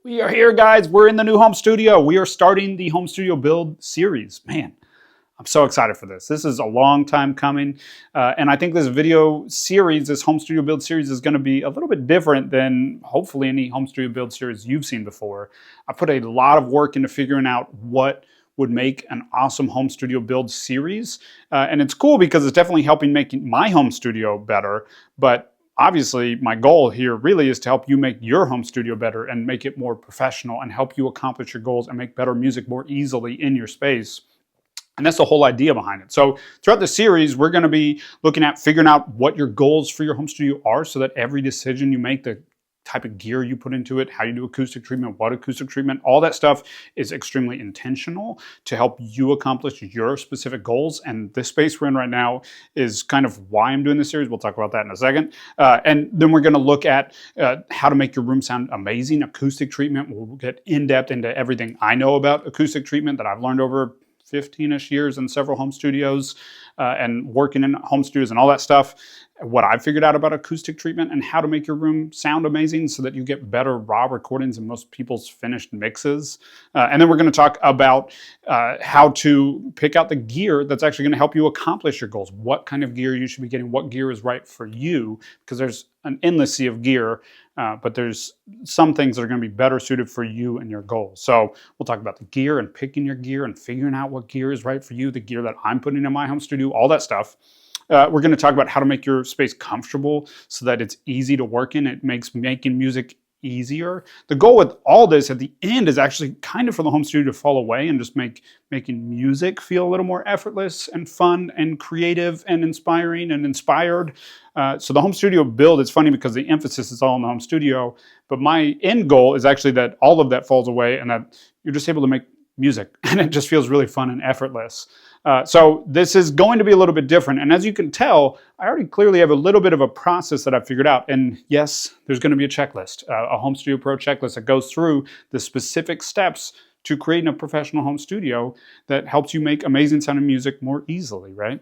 We are here, guys. We're in the new home studio. We are starting the home studio build series. Man, I'm so excited for this. This is a long time coming. And I think this video series, this home studio build series, is going to be a little bit different than hopefully any home studio build series you've seen before. I put a lot of work into figuring out what would make an awesome home studio build series. And it's cool because it's definitely helping making my home studio better. But obviously, my goal here really is to help you make your home studio better and make it more professional and help you accomplish your goals and make better music more easily in your space. And that's the whole idea behind it. So throughout the series, we're going to be looking at figuring out what your goals for your home studio are so that every decision you make, the type of gear you put into it, how you do acoustic treatment, what acoustic treatment, all that stuff is extremely intentional to help you accomplish your specific goals. And this space we're in right now is kind of why I'm doing this series. We'll talk about that in a second. And then we're going to look at how to make your room sound amazing, acoustic treatment. We'll get in depth into everything I know about acoustic treatment that I've learned over 15-ish years in several home studios and working in home studios and all that stuff, what I've figured out about acoustic treatment and how to make your room sound amazing so that you get better raw recordings in most people's finished mixes. And then we're going to talk about how to pick out the gear that's actually going to help you accomplish your goals, what kind of gear you should be getting, what gear is right for you, because there's an endless sea of gear, but there's some things that are going to be better suited for you and your goals. So we'll talk about the gear and picking your gear and figuring out what gear is right for you, the gear that I'm putting in my home studio, all that stuff. We're going to talk about how to make your space comfortable so that it's easy to work in. It makes making music easier. The goal with all this at the end is actually kind of for the home studio to fall away and just making music feel a little more effortless and fun and creative and inspiring and inspired. So the home studio build, it's funny because the emphasis is all on the home studio, but my end goal is actually that all of that falls away and that you're just able to make music and it just feels really fun and effortless. So this is going to be a little bit different. And as you can tell, I already clearly have a little bit of a process that I've figured out. And yes, there's going to be a checklist, a Home Studio Pro checklist that goes through the specific steps to creating a professional home studio that helps you make amazing sounding music more easily, right?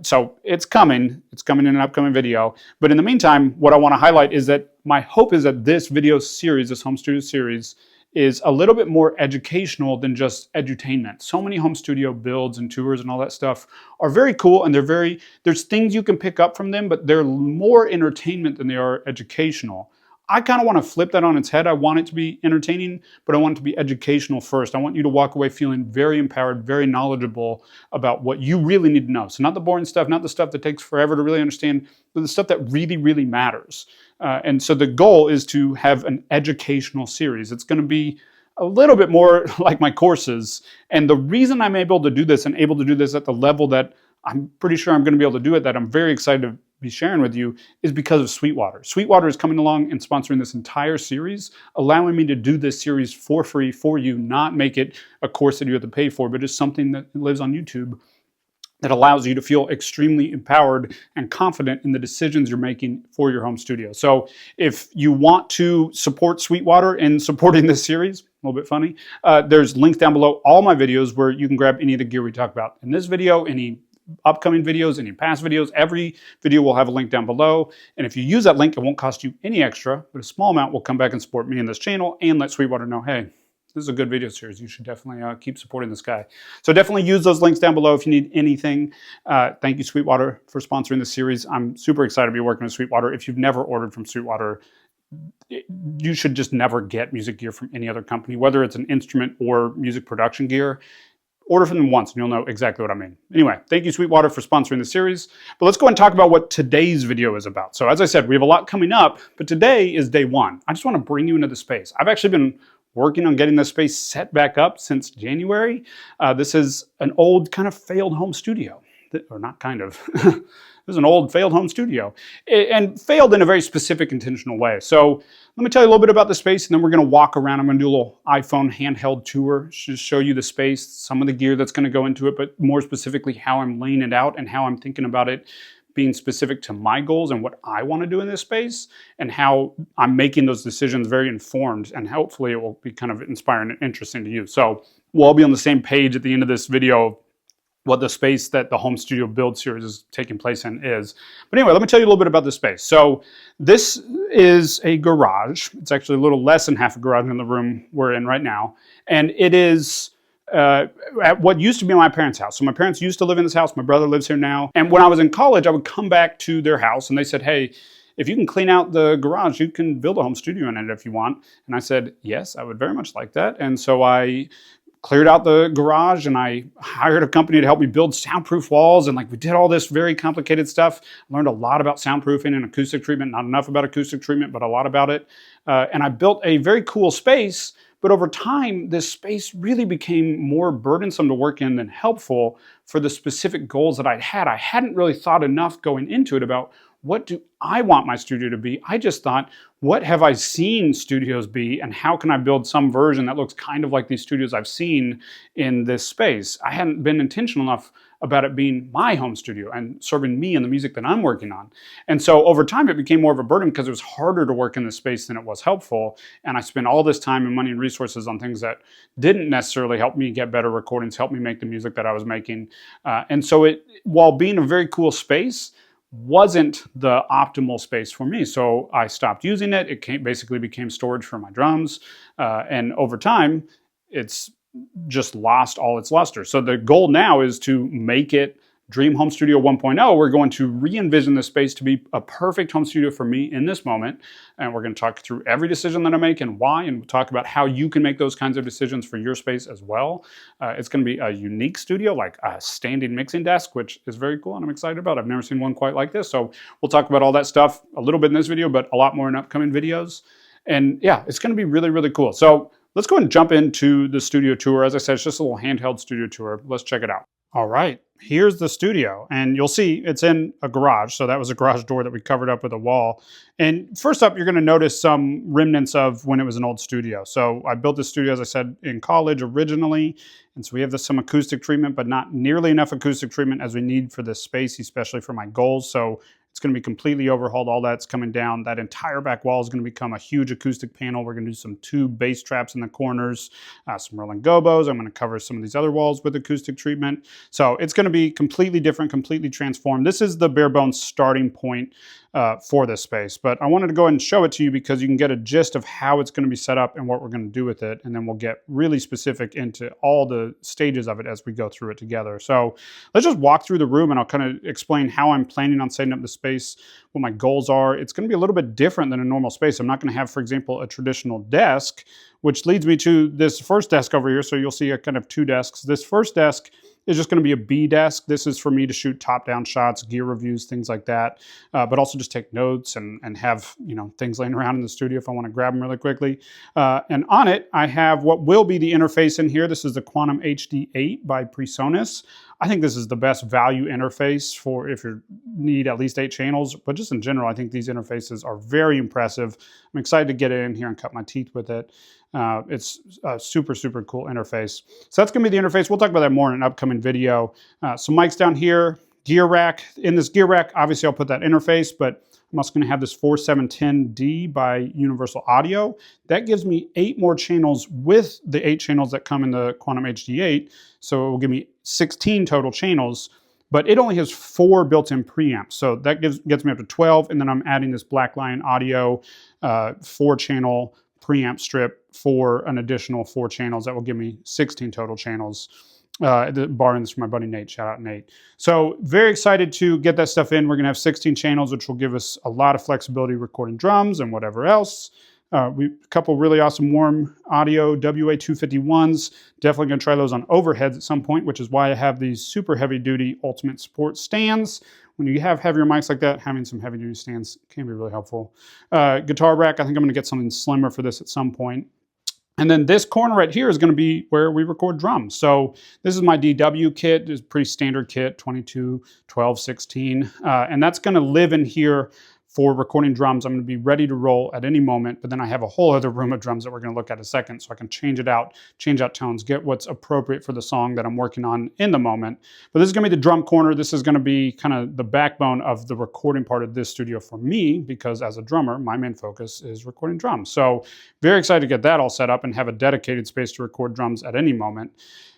So it's coming in an upcoming video. But in the meantime, what I want to highlight is that my hope is that this video series, this home studio series, is a little bit more educational than just edutainment. So many home studio builds and tours and all that stuff are very cool and there's things you can pick up from them, but they're more entertainment than they are educational. I kind of want to flip that on its head. I want it to be entertaining, but I want it to be educational first. I want you to walk away feeling very empowered, very knowledgeable about what you really need to know. So not the boring stuff, not the stuff that takes forever to really understand, but the stuff that really, really matters. And so the goal is to have an educational series. It's going to be a little bit more like my courses. And the reason I'm able to do this and able to do this at the level that I'm pretty sure I'm going to be able to do it, that I'm very excited to be sharing with you, is because of Sweetwater. Sweetwater is coming along and sponsoring this entire series, allowing me to do this series for free for you, not make it a course that you have to pay for, but it's something that lives on YouTube that allows you to feel extremely empowered and confident in the decisions you're making for your home studio. So if you want to support Sweetwater in supporting this series, a little bit funny, there's links down below all my videos where you can grab any of the gear we talk about in this video, any upcoming videos, any past videos. Every video will have a link down below. And if you use that link, it won't cost you any extra, but a small amount will come back and support me in this channel and let Sweetwater know, hey, this is a good video series. You should definitely keep supporting this guy. So definitely use those links down below if you need anything. Thank you, Sweetwater, for sponsoring this series. I'm super excited to be working with Sweetwater. If you've never ordered from Sweetwater, you should just never get music gear from any other company, whether it's an instrument or music production gear. Order from them once and you'll know exactly what I mean. Anyway, thank you, Sweetwater, for sponsoring the series. But let's go and talk about what today's video is about. So as I said, we have a lot coming up, but today is day one. I just want to bring you into the space. I've actually been working on getting this space set back up since January. This is an old kind of failed home studio, or not kind of. This is an old failed home studio, and failed in a very specific, intentional way. So let me tell you a little bit about the space, and then we're going to walk around. I'm going to do a little iPhone handheld tour, just show you the space, some of the gear that's going to go into it, but more specifically how I'm laying it out and how I'm thinking about it being specific to my goals and what I want to do in this space, and how I'm making those decisions very informed, and hopefully it will be kind of inspiring and interesting to you. So we'll all be on the same page at the end of this video, what the space that the home studio build series is taking place in is. But anyway, let me tell you a little bit about this space. So this is a garage. It's actually a little less than half a garage in the room we're in right now. And it is at what used to be my parents' house. So my parents used to live in this house. My brother lives here now. And when I was in college, I would come back to their house and they said, hey, if you can clean out the garage, you can build a home studio in it if you want. And I said, yes, I would very much like that. And so I cleared out the garage and I hired a company to help me build soundproof walls. And like we did all this very complicated stuff. I learned a lot about soundproofing and acoustic treatment, not enough about acoustic treatment, but a lot about it. And I built a very cool space. But over time, this space really became more burdensome to work in than helpful for the specific goals that I'd had. I hadn't really thought enough going into it about what do I want my studio to be. I just thought, what have I seen studios be, and how can I build some version that looks kind of like these studios I've seen in this space? I hadn't been intentional enough about it being my home studio and serving me and the music that I'm working on. And so over time, it became more of a burden because it was harder to work in this space than it was helpful. And I spent all this time and money and resources on things that didn't necessarily help me get better recordings, help me make the music that I was making. And so it, while being a very cool space, wasn't the optimal space for me. So I stopped using it. It basically became storage for my drums. And over time, it's just lost all its luster. So the goal now is to make it Dream Home Studio 1.0. We're going to re-envision this space to be a perfect home studio for me in this moment. And we're going to talk through every decision that I make and why, and we'll talk about how you can make those kinds of decisions for your space as well. It's going to be a unique studio, like a standing mixing desk, which is very cool and I'm excited about. I've never seen one quite like this. So we'll talk about all that stuff a little bit in this video, but a lot more in upcoming videos. And yeah, it's going to be really, really cool. So let's go ahead and jump into the studio tour. As I said, it's just a little handheld studio tour. Let's check it out. All right, here's the studio, and you'll see it's in a garage. So that was a garage door that we covered up with a wall. And first up, you're going to notice some remnants of when it was an old studio. So I built this studio, as I said, in college originally. And so we have some acoustic treatment, but not nearly enough acoustic treatment as we need for this space, especially for my goals. So it's going to be completely overhauled. All that's coming down. That entire back wall is going to become a huge acoustic panel. We're going to do some tube bass traps in the corners, some Roland Gobos. I'm going to cover some of these other walls with acoustic treatment. So it's going to be completely different, completely transformed. This is the bare bones starting point for this space. But I wanted to go ahead and show it to you because you can get a gist of how it's going to be set up and what we're going to do with it. And then we'll get really specific into all the stages of it as we go through it together. So let's just walk through the room and I'll kind of explain how I'm planning on setting up the space, what my goals are. It's going to be a little bit different than a normal space. I'm not going to have, for example, a traditional desk, which leads me to this first desk over here. So you'll see a kind of two desks. This first desk is just going to be a B desk. This is for me to shoot top-down shots, gear reviews, things like that, but also just take notes and have, you know, things laying around in the studio if I want to grab them really quickly. And on it, I have what will be the interface in here. This is the Quantum HD8 by PreSonus. I think this is the best value interface for if you need at least 8 channels, but just in general, I think these interfaces are very impressive. I'm excited to get it in here and cut my teeth with it. It's a super, super cool interface. So that's going to be the interface. We'll talk about that more in an upcoming video. Some mics down here, gear rack. In this gear rack, obviously I'll put that interface, but I'm also going to have this 4710D by Universal Audio. That gives me 8 more channels with the 8 channels that come in the Quantum HD8. So it will give me 16 total channels, but it only has 4 built-in preamps. So that gets me up to 12. And then I'm adding this Black Lion Audio 4-channel preamp strip for an additional 4 channels. That will give me 16 total channels. Borrowing this from my buddy Nate. Shout out Nate. So very excited to get that stuff in. We're going to have 16 channels, which will give us a lot of flexibility recording drums and whatever else. A couple really awesome warm audio WA251s. Definitely going to try those on overheads at some point, which is why I have these super heavy duty ultimate support stands. When you have heavier mics like that, having some heavy duty stands can be really helpful. Guitar rack, I think I'm going to get something slimmer for this at some point. And then this corner right here is going to be where we record drums. So this is my DW kit. It's a pretty standard kit, 22, 12, 16. And that's going to live in here for recording drums. I'm going to be ready to roll at any moment, but then I have a whole other room of drums that we're going to look at in a second, so I can change it out, change out tones, get what's appropriate for the song that I'm working on in the moment. But this is going to be the drum corner. This is going to be kind of the backbone of the recording part of this studio for me, because as a drummer, my main focus is recording drums. So very excited to get that all set up and have a dedicated space to record drums at any moment.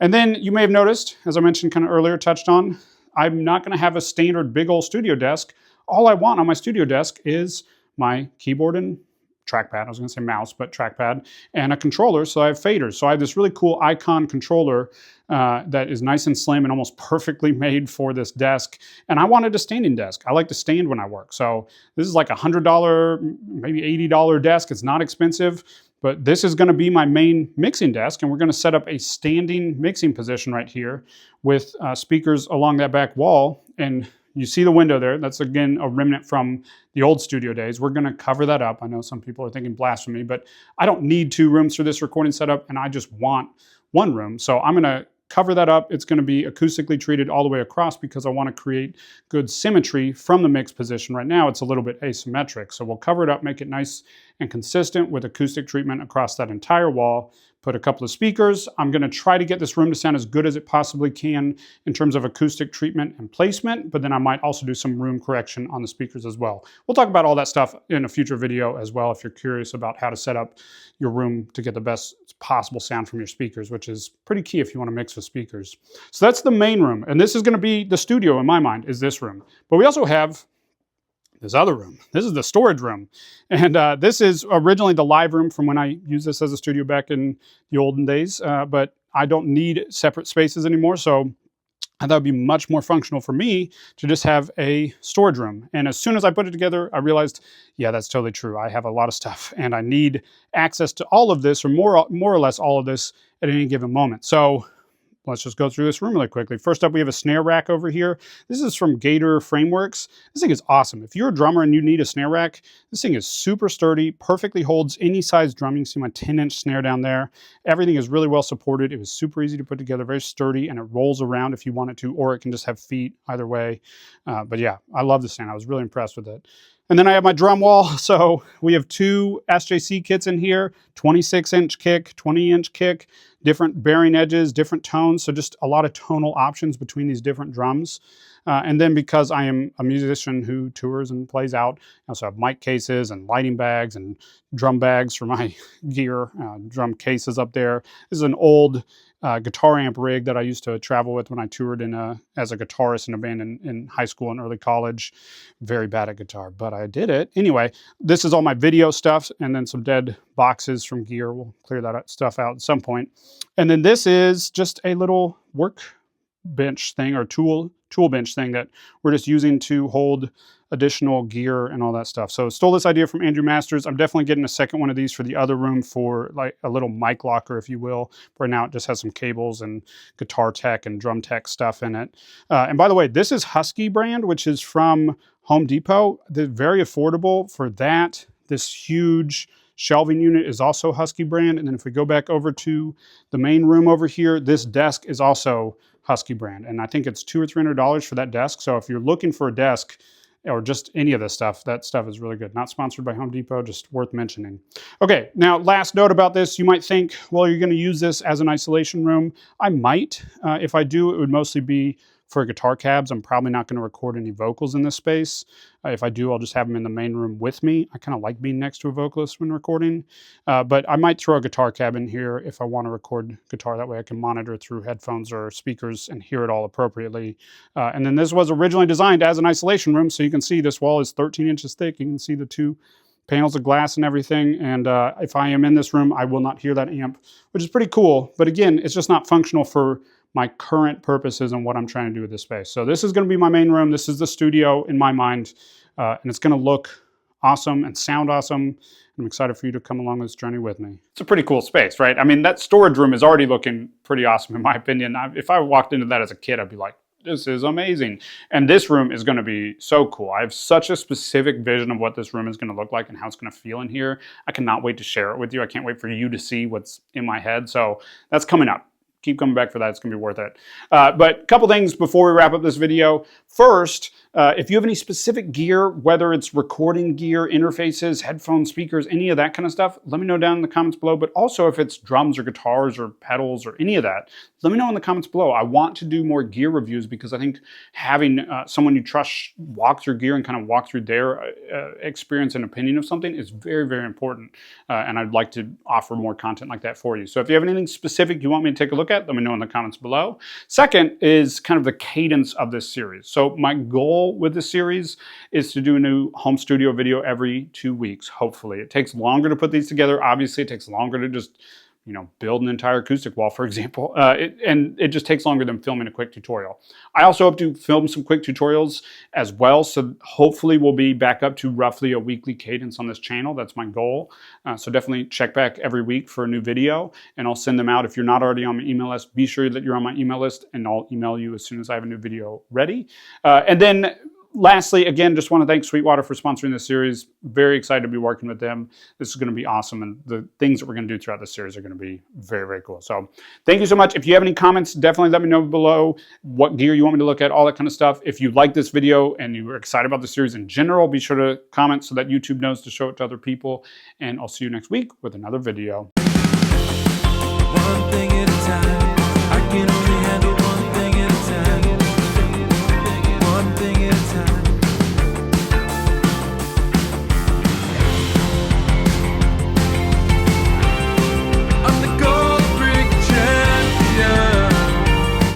And then you may have noticed, as I mentioned kind of earlier, touched on, I'm not going to have a standard big old studio desk. All I want on my studio desk is my keyboard and trackpad. I was going to say mouse, but trackpad, and a controller. So I have faders. So I have this really cool Icon controller that is nice and slim and almost perfectly made for this desk. And I wanted a standing desk. I like to stand when I work. So this is like $100, maybe $80 desk. It's not expensive, but this is going to be my main mixing desk. And we're going to set up a standing mixing position right here with speakers along that back wall. And you see the window there. That's, again, a remnant from the old studio days. We're going to cover that up. I know some people are thinking blasphemy, but I don't need 2 rooms for this recording setup, and I just want 1 room. So I'm going to cover that up. It's going to be acoustically treated all the way across because I want to create good symmetry from the mix position. Right now, it's a little bit asymmetric. So we'll cover it up, make it nice and consistent with acoustic treatment across that entire wall. Put a couple of speakers. I'm going to try to get this room to sound as good as it possibly can in terms of acoustic treatment and placement, but then I might also do some room correction on the speakers as well. We'll talk about all that stuff in a future video as well if you're curious about how to set up your room to get the best possible sound from your speakers, which is pretty key if you want to mix with speakers. So that's the main room, and this is going to be the studio in my mind, is this room. But we also have this other room. This is the storage room. And this is originally the live room from when I used this as a studio back in the olden days, but I don't need separate spaces anymore. So I thought it'd be much more functional for me to just have a storage room. And as soon as I put it together, I realized, yeah, that's totally true. I have a lot of stuff and I need access to all of this, or more or less all of this at any given moment. So let's just go through this room really quickly. First up, we have a snare rack over here. This is from Gator Frameworks. This thing is awesome. If you're a drummer and you need a snare rack, this thing is super sturdy, perfectly holds any size drum. You can see my 10-inch snare down there. Everything is really well supported. It was super easy to put together, very sturdy, and it rolls around if you want it to, or it can just have feet either way. But yeah, I love the stand. I was really impressed with it. And then I have my drum wall. So we have 2 SJC kits in here, 26-inch kick, 20-inch kick, different bearing edges, different tones. So just a lot of tonal options between these different drums. And then because I am a musician who tours and plays out, I also have mic cases and lighting bags and drum bags for my gear, drum cases up there. This is an old guitar amp rig that I used to travel with when I toured as a guitarist in a band in high school and early college. Very bad at guitar, but I did it. Anyway, this is all my video stuff, and then some dead boxes from gear. We'll clear that stuff out at some point. And then this is just a little work bench thing, or tool bench thing that we're just using to hold additional gear and all that stuff. So stole this idea from Andrew Masters. I'm definitely getting a second one of these for the other room, for like a little mic locker, if you will. Right now it just has some cables and guitar tech and drum tech stuff in it. And by the way, this is Husky brand, which is from Home Depot. They're very affordable for that. This huge shelving unit is also Husky brand. And then if we go back over to the main room over here, this desk is also Husky brand. And I think it's $200 or $300 for that desk. So if you're looking for a desk, or just any of this stuff, that stuff is really good. Not sponsored by Home Depot, just worth mentioning. Okay, now last note about this, you might think, well, you're gonna use this as an isolation room. I might. If I do, it would mostly be for guitar cabs. I'm probably not gonna record any vocals in this space. If I do, I'll just have them in the main room with me. I kind of like being next to a vocalist when recording, but I might throw a guitar cab in here if I want to record guitar. That way I can monitor through headphones or speakers and hear it all appropriately. And then this was originally designed as an isolation room, so you can see this wall is 13 inches thick. You can see the 2 panels of glass and everything. And if I am in this room, I will not hear that amp, which is pretty cool. But again, it's just not functional for my current purposes and what I'm trying to do with this space. So this is going to be my main room. This is the studio in my mind, and it's going to look awesome and sound awesome. I'm excited for you to come along this journey with me. It's a pretty cool space, right? I mean, that storage room is already looking pretty awesome in my opinion. If I walked into that as a kid, I'd be like, this is amazing. And this room is going to be so cool. I have such a specific vision of what this room is going to look like and how it's going to feel in here. I cannot wait to share it with you. I can't wait for you to see what's in my head. So that's coming up. Keep coming back for that. It's going to be worth it. But a couple things before we wrap up this video. First, if you have any specific gear, whether it's recording gear, interfaces, headphones, speakers, any of that kind of stuff, let me know down in the comments below. But also if it's drums or guitars or pedals or any of that, let me know in the comments below. I want to do more gear reviews because I think having someone you trust walk through gear and kind of walk through their experience and opinion of something is very, very important. And I'd like to offer more content like that for you. So if you have anything specific you want me to take a look at, let me know in the comments below. Second is kind of the cadence of this series. So my goal with this series is to do a new home studio video every 2 weeks, hopefully. It takes longer to put these together. Obviously, it takes longer to just build an entire acoustic wall, for example. And it just takes longer than filming a quick tutorial. I also hope to film some quick tutorials as well. So hopefully we'll be back up to roughly a weekly cadence on this channel. That's my goal. So definitely check back every week for a new video and I'll send them out. If you're not already on my email list, be sure that you're on my email list and I'll email you as soon as I have a new video ready. And then lastly, again, just want to thank Sweetwater for sponsoring this series. Very excited to be working with them. This is going to be awesome. And the things that we're going to do throughout this series are going to be very, very cool. So thank you so much. If you have any comments, definitely let me know below what gear you want me to look at, all that kind of stuff. If you like this video and you are excited about the series in general, be sure to comment so that YouTube knows to show it to other people. And I'll see you next week with another video. One thing at a time, I can only